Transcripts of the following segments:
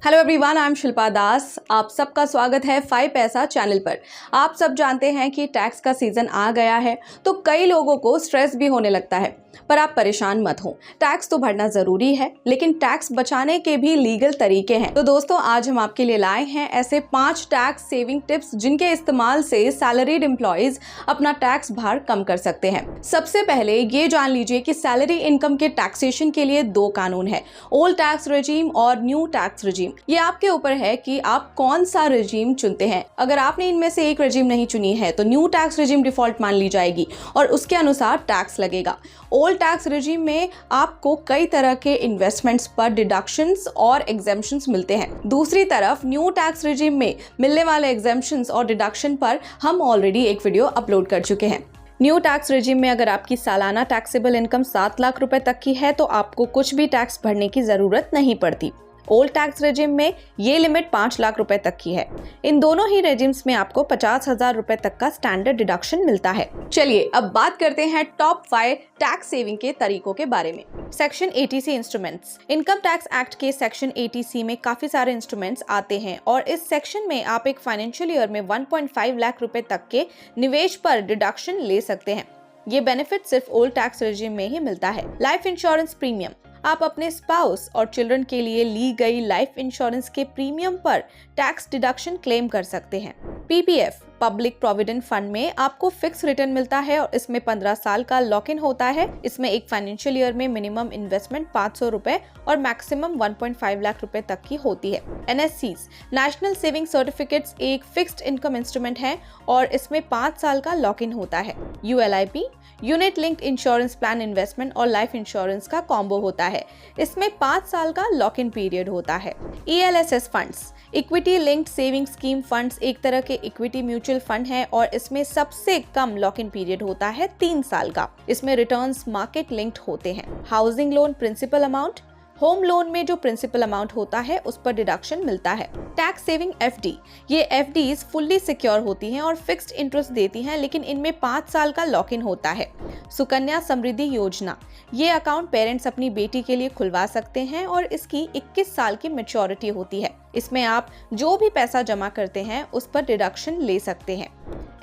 Hello everyone, I am Shilpa Das. आप सबका स्वागत है 5 पैसा चैनल पर। आप सब जानते हैं कि टैक्स का सीजन आ गया है तो कई लोगों को स्ट्रेस भी होने लगता है, पर आप परेशान मत हो। टैक्स तो भरना जरूरी है, लेकिन टैक्स बचाने के भी लीगल तरीके हैं। तो दोस्तों, आज हम आपके लिए लाए हैं ऐसे 5 टैक्स सेविंग टिप्स जिनके इस्तेमाल से सैलरीड एम्प्लॉइज अपना टैक्स भार कम कर सकते हैं। सबसे पहले ये जान लीजिए कि सैलरी इनकम के टैक्सेशन के लिए 2 कानून है, ओल्ड टैक्स रेजीम और न्यू टैक्स रेजीम। ये आपके ऊपर है कि आप कौन सा रेजीम चुनते हैं। अगर आपने इनमें से एक रेजीम नहीं चुनी है तो न्यू टैक्स रेजीम डिफॉल्ट मान ली जाएगी और उसके अनुसार टैक्स लगेगा। ओल्ड टैक्स रेजीम में आपको कई तरह के इन्वेस्टमेंट्स पर डिडक्शंस और एग्जेम्पशंस मिलते हैं। दूसरी तरफ न्यू टैक्स रेजीम में मिलने वाले एग्जेम्पशंस और डिडक्शन पर हम ऑलरेडी एक वीडियो अपलोड कर चुके हैं। न्यू टैक्स रेजिम में अगर आपकी सालाना टैक्सेबल इनकम 7 लाख रुपए तक की है तो आपको कुछ भी टैक्स भरने की जरूरत नहीं पड़ती। ओल्ड टैक्स रेजिम में ये लिमिट 5 लाख रुपए तक की है। इन दोनों ही रेजिम्स में आपको 50,000 रुपए तक का स्टैंडर्ड डिडक्शन मिलता है। चलिए अब बात करते हैं टॉप 5 टैक्स सेविंग के तरीकों के बारे में। Section 80C instruments. Income tax act के सेक्शन 80C में काफी सारे इंस्ट्रूमेंट्स आते हैं और इस सेक्शन में आप एक फाइनेंशियल ईयर में 1.5 लाख रुपए तक के निवेश पर डिडक्शन ले सकते हैं। ये बेनिफिट सिर्फ ओल्ड टैक्स रेजिम में ही मिलता है। Life insurance premium. आप अपने स्पाउस और चिल्ड्रन के लिए ली गई लाइफ इंश्योरेंस के प्रीमियम पर टैक्स डिडक्शन क्लेम कर सकते हैं। पीपीएफ पब्लिक प्रोविडेंट फंड में आपको फिक्स रिटर्न मिलता है और इसमें 15 साल का लॉक इन होता है। इसमें एक फाइनेंशियल ईयर में मिनिमम इन्वेस्टमेंट 500 रुपए और मैक्सिमम 1.5 लाख रुपए तक की होती है। एनएससीज नेशनल सेविंग सर्टिफिकेट्स एक फिक्स्ड इनकम इंस्ट्रूमेंट है और इसमें 5 साल का लॉक इन होता है। ULIP unit linked insurance plan investment और लाइफ इंश्योरेंस का कॉम्बो होता है। इसमें 5 साल का लॉक इन पीरियड होता है। ELSS funds equity linked saving scheme funds एक तरह के इक्विटी म्यूचुअल फंड है और इसमें सबसे कम लॉक इन पीरियड होता है 3 साल का। इसमें रिटर्न्स मार्केट लिंक्ड होते हैं। Housing loan principal amount. Home loan में जो प्रिंसिपल अमाउंट होता है उस पर डिडक्शन मिलता है। Tax saving FD. ये एफडीज फुल्ली सिक्योर होती हैं और फिक्स्ड इंटरेस्ट देती हैं, लेकिन इनमें 5 साल का लॉक इन होता है। सुकन्या समृद्धि योजना। ये अकाउंट पेरेंट्स अपनी बेटी के लिए खुलवा सकते हैं और इसकी 21 साल की मैच्योरिटी होती है। इसमें आप जो भी पैसा जमा करते हैं उस पर डिडक्शन ले सकते हैं।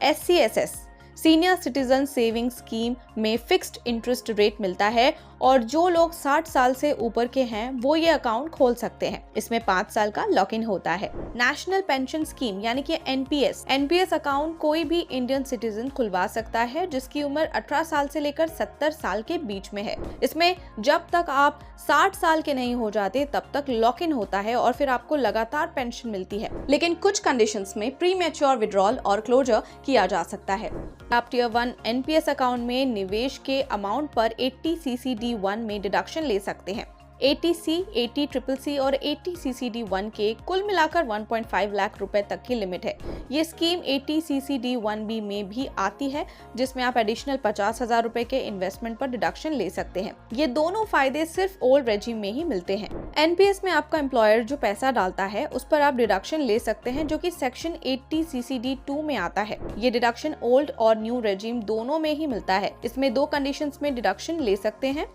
SCSS senior citizen saving scheme में फिक्स्ड इंटरेस्ट रेट मिलता है और जो लोग 60 साल से ऊपर के हैं वो ये अकाउंट खोल सकते हैं। इसमें 5 साल का लॉक इन होता है। नेशनल पेंशन स्कीम यानी कि एनपीएस अकाउंट कोई भी इंडियन सिटीजन खुलवा सकता है जिसकी उम्र 18 साल से लेकर 70 साल के बीच में है। इसमें जब तक आप 60 साल के नहीं हो जाते तब तक लॉक इन होता है और फिर आपको लगातार पेंशन मिलती है, लेकिन कुछ कंडीशंस में प्री मैच्योर विड्रॉल और क्लोजर किया जा सकता है। आप टियर 1 एनपीएस अकाउंट में निवेश के अमाउंट पर 80 CCD1 में डिडक्शन ले सकते हैं। 80C, 80CCC और 80 CCD1 के कुल मिलाकर 1.5 लाख रुपए तक की लिमिट है। ये स्कीम 80 CCD1B में भी आती है जिसमें आप एडिशनल 50,000 रुपए के इन्वेस्टमेंट पर डिडक्शन ले सकते हैं। ये दोनों फायदे सिर्फ ओल्ड रेजिम में ही मिलते हैं। एनपीएस में आपका एम्प्लॉयर जो पैसा डालता है उस पर आप डिडक्शन ले सकते हैं जो कि सेक्शन 80 CCD2 में आता है। ये डिडक्शन ओल्ड और न्यू रेजिम दोनों में ही मिलता है। इसमें 2 कंडीशंस में डिडक्शन ले सकते हैं।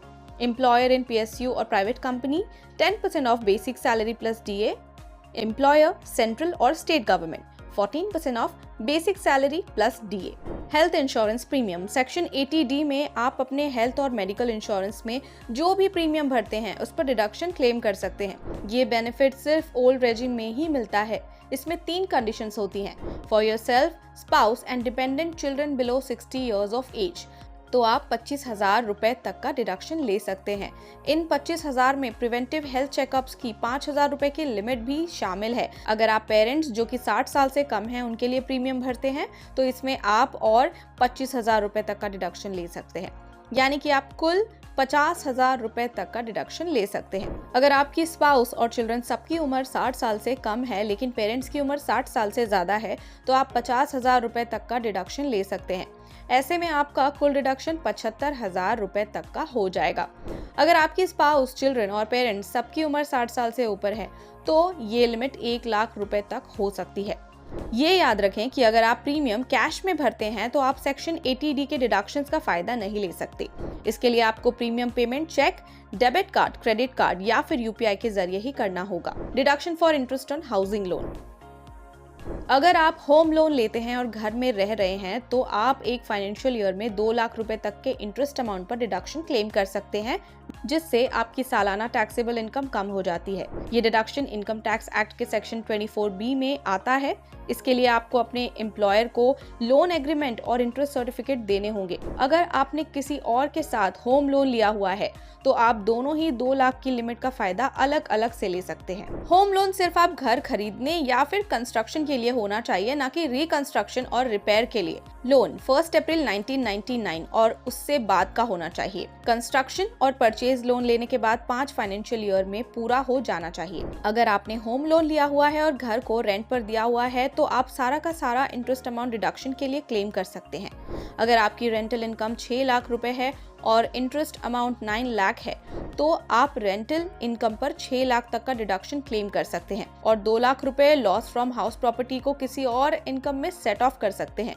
एम्प्लॉयर इन PSU और private company 10% of basic salary plus DA। Employer central और state government 14% of basic salary plus DA। Health insurance premium section 80D में आप अपने हेल्थ और मेडिकल इंश्योरेंस में जो भी प्रीमियम भरते हैं उस पर डिडक्शन क्लेम कर सकते हैं। ये बेनिफिट सिर्फ ओल्ड रेजिम में ही मिलता है। इसमें 3 कंडीशंस होती हैं, for yourself, spouse and dependent children below 60 years of age. तो आप 25,000 रुपए तक का डिडक्शन ले सकते हैं। इन 25,000 में प्रिवेंटिव हेल्थ चेकअप्स की 5,000 रुपए की लिमिट भी शामिल है। अगर आप पेरेंट्स जो कि 60 साल से कम हैं उनके लिए प्रीमियम भरते हैं तो इसमें आप और 25,000 रुपए तक का डिडक्शन ले सकते हैं, यानी कि आप कुल 50,000 रुपए तक का डिडक्शन ले सकते हैं। अगर आपकी स्पाउस और चिल्ड्रन सबकी उम्र 60 साल से कम है लेकिन पेरेंट्स की उम्र 60 साल से ज्यादा है तो आप 50,000 रुपए तक का डिडक्शन ले सकते हैं। ऐसे में आपका कुल डिडक्शन 75,000 रुपए तक का हो जाएगा। अगर आपकी स्पाउस, चिल्ड्रन और पेरेंट्स सबकी उम्र 60 साल से ऊपर है तो ये लिमिट 1 लाख रुपए तक हो सकती है। ये याद रखें कि अगर आप प्रीमियम कैश में भरते हैं तो आप सेक्शन 80D के डिडक्शंस का फायदा नहीं ले सकते। इसके लिए आपको premium payment cheque, debit card, credit card या फिर UPI के जरिए ही करना होगा। Deduction for interest on housing loan. अगर आप होम लोन लेते हैं और घर में रह रहे हैं तो आप एक फाइनेंशियल ईयर में 2 लाख रुपए तक के इंटरेस्ट अमाउंट पर डिडक्शन क्लेम कर सकते हैं, जिससे आपकी सालाना टैक्सेबल इनकम कम हो जाती है। ये डिडक्शन इनकम टैक्स एक्ट के सेक्शन 24B में आता है। इसके लिए आपको अपने एम्प्लॉयर को लोन एग्रीमेंट और इंटरेस्ट सर्टिफिकेट देने होंगे। अगर आपने किसी और के साथ होम लोन लिया हुआ है तो आप दोनों ही 2 लाख की लिमिट का फायदा अलग अलग से ले सकते हैं। होम लोन सिर्फ आप घर खरीदने या फिर कंस्ट्रक्शन के लिए होना चाहिए, ना कि रिकंस्ट्रक्शन और रिपेयर के लिए। लोन 1 अप्रैल 1999 और उससे बाद का होना चाहिए। कंस्ट्रक्शन और परचेज लोन लेने के बाद 5 फाइनेंशियल ईयर में पूरा हो जाना चाहिए। अगर आपने होम लोन लिया हुआ है और घर को रेंट पर दिया हुआ है तो आप सारा का सारा इंटरेस्ट अमाउंट डिडक्शन के लिए क्लेम कर सकते हैं। अगर आपकी रेंटल इनकम 6 लाख रुपए है और इंटरेस्ट अमाउंट 9 लाख है तो आप रेंटल इनकम पर 6 लाख तक का डिडक्शन क्लेम कर सकते हैं और 2 लाख रुपए लॉस फ्रॉम हाउस प्रॉपर्टी को किसी और इनकम में सेट ऑफ कर सकते हैं।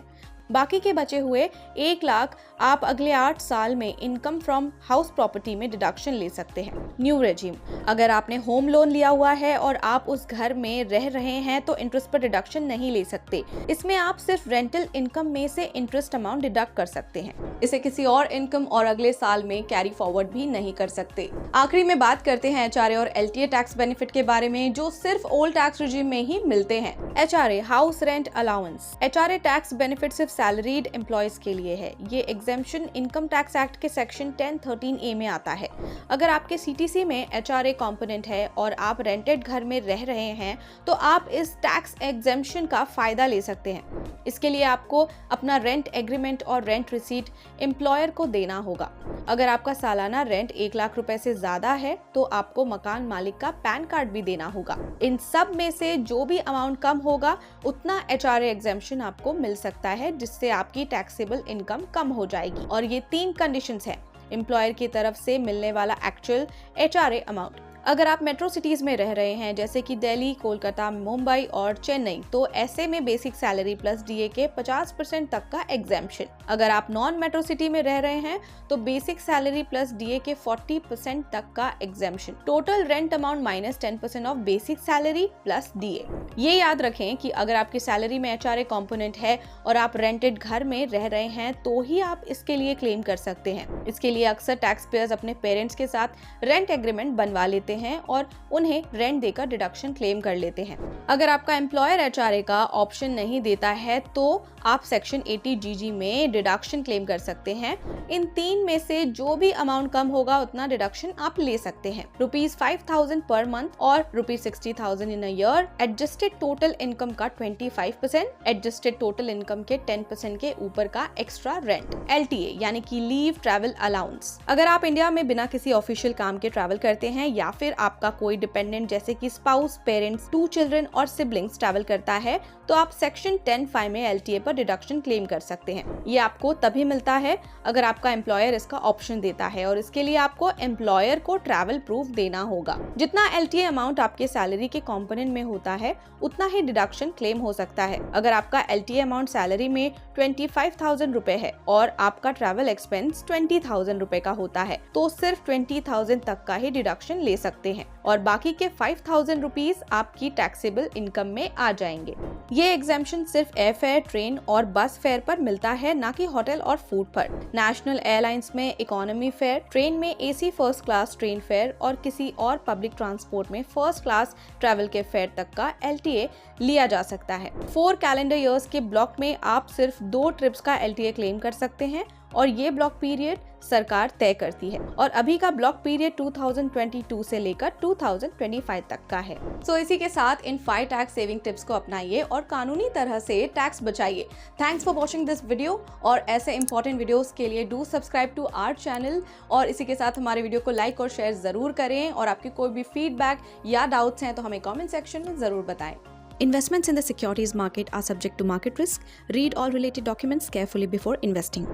बाकी के बचे हुए 1 लाख आप अगले 8 साल में इनकम फ्रॉम हाउस प्रॉपर्टी में डिडक्शन ले सकते हैं। New regime. अगर आपने होम लोन लिया हुआ है और आप उस घर में रह रहे हैं तो इंटरेस्ट पर डिडक्शन नहीं ले सकते। इसमें आप सिर्फ रेंटल इनकम में से इंटरेस्ट अमाउंट डिडक्ट कर सकते हैं। इसे किसी और इनकम और अगले साल में कैरी फॉरवर्ड भी नहीं कर सकते। आखिरी में बात करते हैं HRA और LTA टैक्स बेनिफिट के बारे में, जो सिर्फ ओल्ड टैक्स रिजीम में ही मिलते हैं। HRA house rent allowance. HRA tax benefit सिर्फ सैलरीड एम्प्लॉयज के लिए है। ये एग्जेम्पशन इनकम टैक्स एक्ट के सेक्शन 1013A में आता है। अगर आपके CTC में HRA कंपोनेंट है और आप रेंटेड घर में रह रहे हैं तो आप इस टैक्स एग्जेम्पशन का फायदा ले सकते हैं। इसके लिए आपको अपना रेंट एग्रीमेंट और रेंट रिसीट एम्प्लॉयर को देना होगा। अगर आपका सालाना रेंट 1 लाख रुपए से ज्यादा है तो आपको मकान मालिक का पैन कार्ड भी देना होगा। इन सब में से जो भी अमाउंट कम होगा उतना HRA एग्जेम्पशन आपको मिल सकता है, जिससे आपकी टैक्सेबल इनकम कम हो जाएगी। और ये 3 कंडीशंस हैं। एम्प्लॉयर की तरफ से मिलने वाला एक्चुअल HRA अमाउंट। अगर आप मेट्रो सिटीज में रह रहे हैं जैसे कि दिल्ली, कोलकाता, मुंबई और चेन्नई, तो ऐसे में बेसिक सैलरी प्लस DA के 50% तक का एग्जेम्पशन। अगर आप नॉन मेट्रो सिटी में रह रहे हैं तो बेसिक सैलरी प्लस DA के 40% तक का exemption. Total rent amount minus 10% of basic salary plus DA। ये याद रखें कि अगर आपकी सैलरी में HRA कंपोनेंट है और आप रेंटेड घर में रह रहे हैं तो ही आप इसके लिए क्लेम कर सकते हैं। इसके लिए अक्सर टैक्स पेयर्स अपने पेरेंट्स के साथ रेंट एग्रीमेंट बनवा लेते हैं और उन्हें रेंट देकर डिडक्शन क्लेम कर लेते हैं। अगर आपका एम्प्लॉयर HRA का ऑप्शन नहीं देता है तो आप सेक्शन 80GG में डिडक्शन क्लेम कर सकते हैं। इन 3 में से जो भी अमाउंट कम होगा उतना डिडक्शन आप ले सकते हैं। ₹5,000 पर मंथ और ₹60,000 in a year. Adjusted total income का 25%, एडजस्टेड टोटल इनकम के 10% के ऊपर का एक्स्ट्रा रेंट। LTA यानी कि लीव ट्रैवल अलाउंस। अगर आप इंडिया में बिना किसी ऑफिशियल काम के ट्रैवल करते हैं या फिर आपका कोई डिपेंडेंट जैसे कि स्पाउस, पेरेंट्स, 2 चिल्ड्रन और सिबलिंग्स ट्रैवल करता है तो आप सेक्शन 10(5) में LTA पर डिडक्शन क्लेम कर सकते हैं। ये आपको तभी मिलता है अगर आपका एम्प्लॉयर इसका ऑप्शन देता है और इसके लिए आपको एम्प्लॉयर को ट्रैवल प्रूफ देना होगा। जितना LTA अमाउंट आपके सैलरी के कंपोनेंट में होता है उतना ही डिडक्शन क्लेम हो सकता है। अगर आपका LTA अमाउंट सैलरी में 25,000 रुपए है और आपका ट्रैवल एक्सपेंस 20,000 रुपए का होता है तो सिर्फ 20,000 तक का ही डिडक्शन ले सकते हैं और बाकी के 5,000 रुपीज आपकी टैक्सेबल इनकम में आ जाएंगे। ये एग्जेम्पशन सिर्फ एयर फेयर, ट्रेन और बस फेयर पर मिलता है, ना कि होटल और फूड पर। नेशनल एयरलाइंस में इकोनॉमी फेयर, ट्रेन में AC first class train fair और किसी और पब्लिक ट्रांसपोर्ट में फर्स्ट क्लास ट्रैवल के फेयर तक का LTA लिया जा सकता है। 4 कैलेंडर ईयर्स के ब्लॉक में आप सिर्फ 2 ट्रिप्स का LTA क्लेम कर सकते हैं और ये ब्लॉक पीरियड सरकार तय करती है और अभी का ब्लॉक पीरियड 2022 से लेकर 2025 तक का है। सो इसी के साथ इन 5 टैक्स सेविंग टिप्स को अपनाइए और कानूनी तरह से टैक्स बचाइए। Thanks for watching this video और ऐसे इंपॉर्टेंट वीडियोस के लिए do subscribe to our channel और इसी के साथ हमारे वीडियो को लाइक और शेयर जरूर करें और आपके कोई भी फीडबैक या डाउट्स हैं तो हमें कमेंट सेक्शन में जरूर बताएं। Investments in the securities market are subject to market risk. Read all related documents carefully before investing.